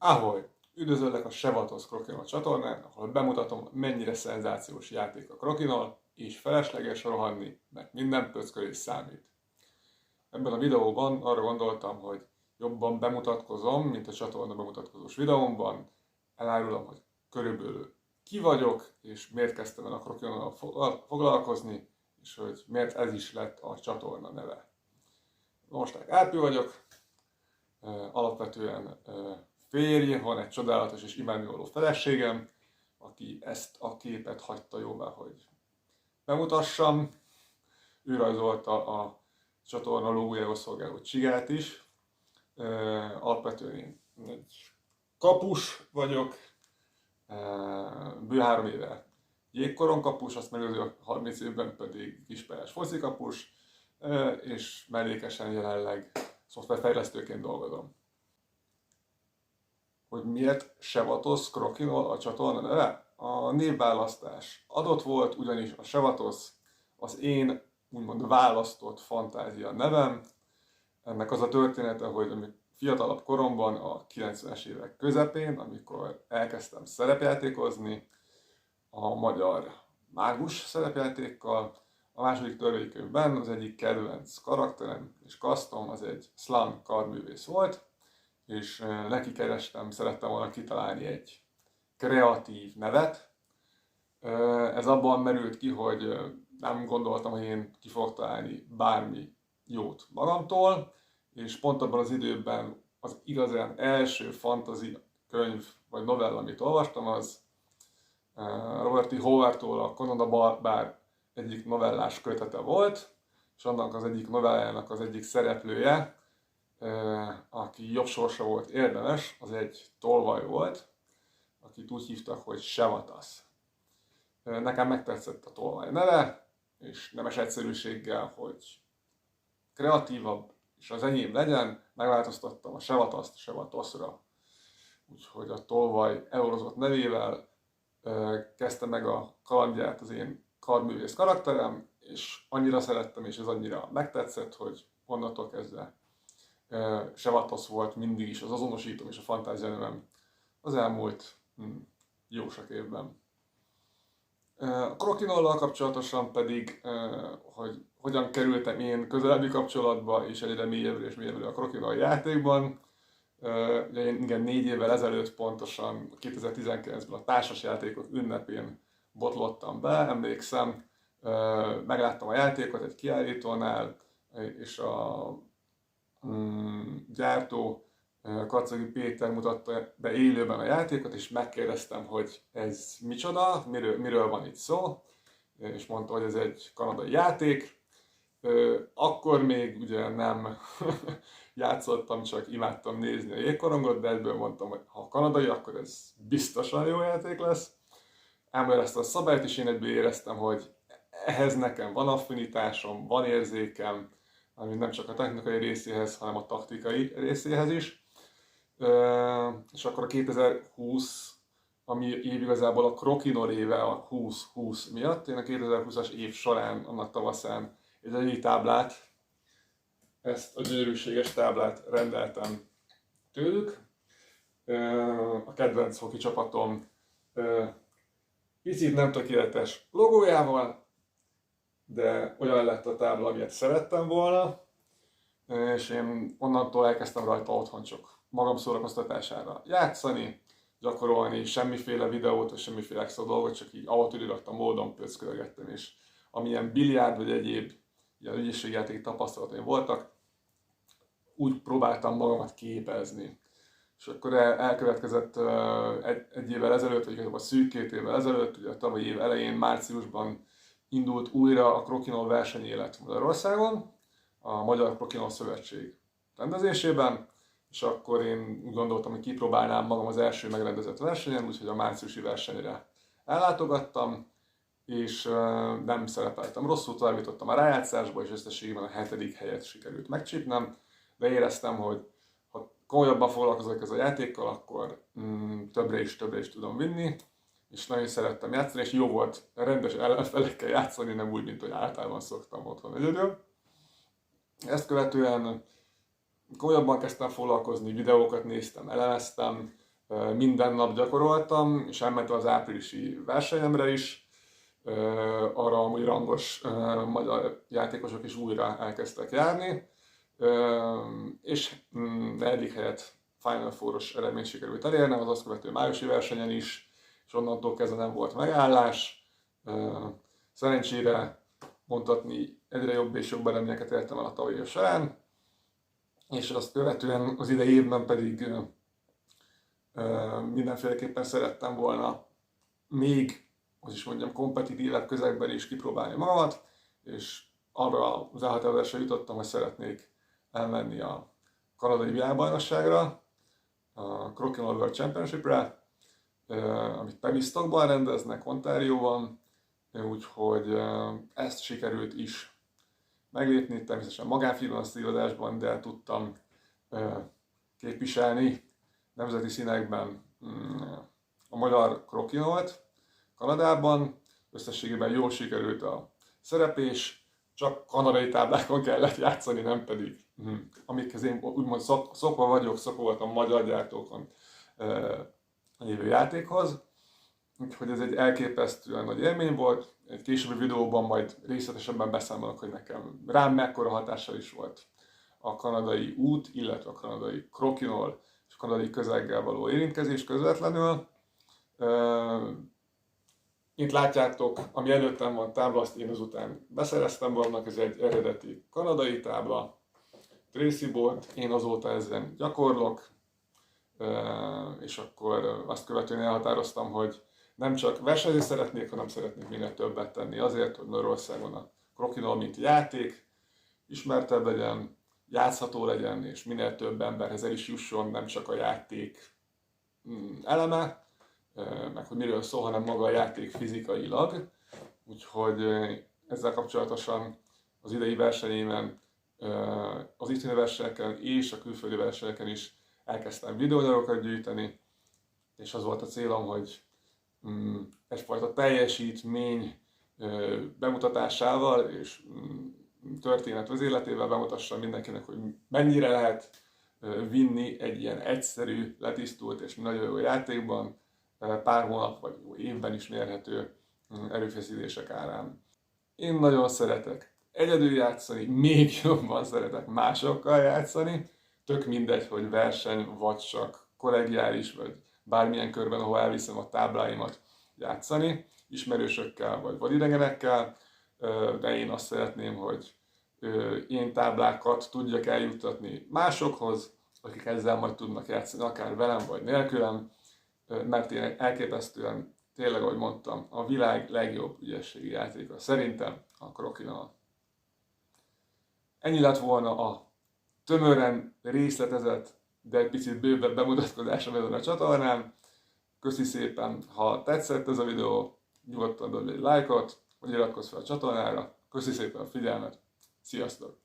Ahogy! Üdvözöllek a Sevatos Krokinol csatornán, ahol bemutatom, mennyire szenzációs játék a Krokinol, és felesleges rohanni, mert minden pöckölés számít. Ebben a videóban arra gondoltam, hogy jobban bemutatkozom, mint a csatorna bemutatkozós videómban. Elárulom, hogy körülbelül ki vagyok, és miért kezdtem el a Krokinol foglalkozni, és hogy miért ez is lett a csatorna neve. Most Árpi vagyok, alapvetően férj, van egy csodálatos és imádnivaló feleségem, aki ezt a képet hagyta jóvá, hogy bemutassam. Ő rajzolta a csatorna logójához szolgáló csigát is. Alapvetően én egy kapus vagyok, bő 3 éve jégkoron kapus, azt megelőző 30 évben pedig kispályás focikapus, és mellékesen jelenleg szoftverfejlesztőként dolgozom. Hogy miért Sevatos Krokinol a csatorna neve? A névválasztás adott volt, ugyanis a Sevatos az én úgymond választott fantázia nevem. Ennek az a története, hogy fiatalabb koromban, a 90-es évek közepén, amikor elkezdtem szerepjátékozni a magyar mágus szerepjátékkal, a második törvénykönyvben az egyik kedvenc karakterem és kasztom az egy szlán kardművész volt, és neki kerestem, szerettem volna kitalálni egy kreatív nevet. Ez abban merült ki, hogy nem gondoltam, hogy én ki fogok találni bármi jót magamtól, és pont abban az időben az igazán első fantasy könyv vagy novella, amit olvastam, az Robert E. Howard-tól a Conan the Barbár egyik novellás kötete volt, és annak az egyik novellájának az egyik szereplője, aki jobb sorsa volt érdemes, az egy tolvaj volt, akit úgy hívtak, hogy Sevatos. Nekem megtetszett a tolvaj neve, és nemes egyszerűséggel, hogy kreatívabb és az enyém legyen, megváltoztattam a Sevatoszt Sevatosra. Úgyhogy a tolvaj elorozott nevével kezdte meg a kalandját az én kardművész karakterem, és annyira szerettem, és ez annyira megtetszett, hogy onnantól kezdve Sevatos volt mindig is az azonosítom és a fantázia nevem az elmúlt jó sok évben. A Krokinollal kapcsolatosan pedig, hogy hogyan kerültem én közelebbi kapcsolatba és egyre mélyebbre és mélyebbre a Krokinol játékban. Ugye én igen 4 évvel ezelőtt pontosan 2019-ben a társasjátékok ünnepén botlottam be, emlékszem, megláttam a játékot egy kiállítónál, és a gyártó Kacagi Péter mutatta be élőben a játékot, és megkérdeztem, hogy ez micsoda, miről van itt szó, és mondta, hogy ez egy kanadai játék. Akkor még ugye nem játszottam, csak imádtam nézni a jégkorongot, de ebből mondtam, hogy ha kanadai, akkor ez biztosan jó játék lesz. Elmagyarázta a szabályt, és én ebből éreztem, hogy ehhez nekem van affinitásom, van érzékem, ami nem csak a technikai részéhez, hanem a taktikai részéhez is. És akkor a 2020, ami év igazából a Krokinol éve a 2020 miatt, én a 2020-as év során, annak tavaszán egy egyik táblát, ezt a gyönyörűséges táblát rendeltem tőlük. A kedvenc hoki csapatom picit nem tökéletes logójával, de olyan lett a tábla, amilyet szerettem volna, és én onnantól elkezdtem rajta otthon csak magam szórakoztatására játszani, gyakorolni, semmiféle videót, vagy semmiféle extra dolgot, csak így autodidakta módon pöckölgettem, és amilyen biliárd vagy egyéb ilyen ügyességjáték tapasztalataim voltak, úgy próbáltam magamat képezni. És akkor elkövetkezett egy évvel ezelőtt, vagy igazából szűk 2 évvel ezelőtt, ugye a tavalyi év elején, márciusban indult újra a Krokinol versenyélet Magyarországon, a Magyar Krokinol Szövetség rendezésében, és akkor én úgy gondoltam, hogy kipróbálnám magam az első megrendezett versenyen, úgyhogy a márciusi versenyre ellátogattam, és nem szerepeltem rosszul, tovább jutottam a rájátszásba, és összességében a 7. helyet sikerült megcsípnem, de éreztem, hogy ha komolyabban foglalkozok ezzel a játékkal, akkor többre is tudom vinni, és nagyon szerettem játszani, és jó volt rendes ellenfelekkel játszani, nem úgy, mint hogy általában szoktam otthon egyedül. Ezt követően komolyabban kezdtem foglalkozni, videókat néztem, elemeztem, Minden nap gyakoroltam, és elmentem az áprilisi versenyemre is. Arra amúgy rangos magyar játékosok is újra elkezdtek járni, és negyedik helyet Final Four-os eredményt sikerült elérnem, az azt követő májusi versenyen is, és onnantól kezdve nem volt megállás. Szerencsére mondhatni egyre jobb és jobb eredményeket értem el a tavalyi év során, és azt követően az idei évben pedig mindenféleképpen szerettem volna még, hogy is mondjam, kompetitívebb közegben is kipróbálni magamat, és arra az elhatározásra jutottam, hogy szeretnék elmenni a kanadai világbajnokságra, a Crokinole World Championship-re, amit Tavistockban rendeznek, Ontarioban, úgyhogy ezt sikerült is meglépni, természetesen magánfinanszírozásban, de tudtam képviselni nemzeti színekben a magyar Crokinolt Kanadában. Összességében jól sikerült a szereplés, csak kanadai táblákon kellett játszani, nem pedig, amikhez én úgymond szokva voltam magyar gyártókon lévő játékhoz. Úgyhogy ez egy elképesztően nagy élmény volt. Egy későbbi videóban majd részletesebben beszámolok, hogy rám mekkora hatással is volt a kanadai út, illetve a kanadai Crokinole és a kanadai közeggel való érintkezés közvetlenül. Itt látjátok, ami előttem van tábla, azt én azután beszereztem valamnak, ez egy eredeti kanadai tábla, Tracy board, én azóta ezen gyakorlok, és akkor azt követően elhatároztam, hogy nem csak versenyezni szeretnék, hanem szeretnék minél többet tenni azért, hogy Magyarországon a Crokinole mint játék ismertebb legyen, játszható legyen, és minél több emberhez el is jusson, nem csak a játék eleme, meg hogy miről szól, hanem maga a játék fizikailag. Úgyhogy ezzel kapcsolatosan az idei versenyémen, az itthoni versenyeken és a külföldi versenyeken is elkezdtem videóanyagokat gyűjteni, és az volt a célom, hogy egyfajta teljesítmény bemutatásával és történet vezérletével bemutassam mindenkinek, hogy mennyire lehet vinni egy ilyen egyszerű, letisztult és nagyon jó játékban pár hónap vagy évben is mérhető erőfeszítések árán. Én nagyon szeretek egyedül játszani, még jobban szeretek másokkal játszani, tök mindegy, hogy verseny, vagy csak kollegiális, vagy bármilyen körben, ahol elviszem a tábláimat játszani, ismerősökkel, vagy idegenekkel, de én azt szeretném, hogy én táblákat tudjak eljuttatni másokhoz, akik ezzel majd tudnak játszani, akár velem, vagy nélkülem, mert én elképesztően, tényleg, ahogy mondtam, a világ legjobb ügyességi játéka szerintem a Crokinole. Ennyi lett volna a tömören részletezett, de egy picit bővebb bemutatkozásom ezen a csatornán. Köszi szépen, ha tetszett ez a videó, nyugodtan dobj egy lájkot, vagy iratkozz fel a csatornára. Köszi szépen a figyelmet, sziasztok!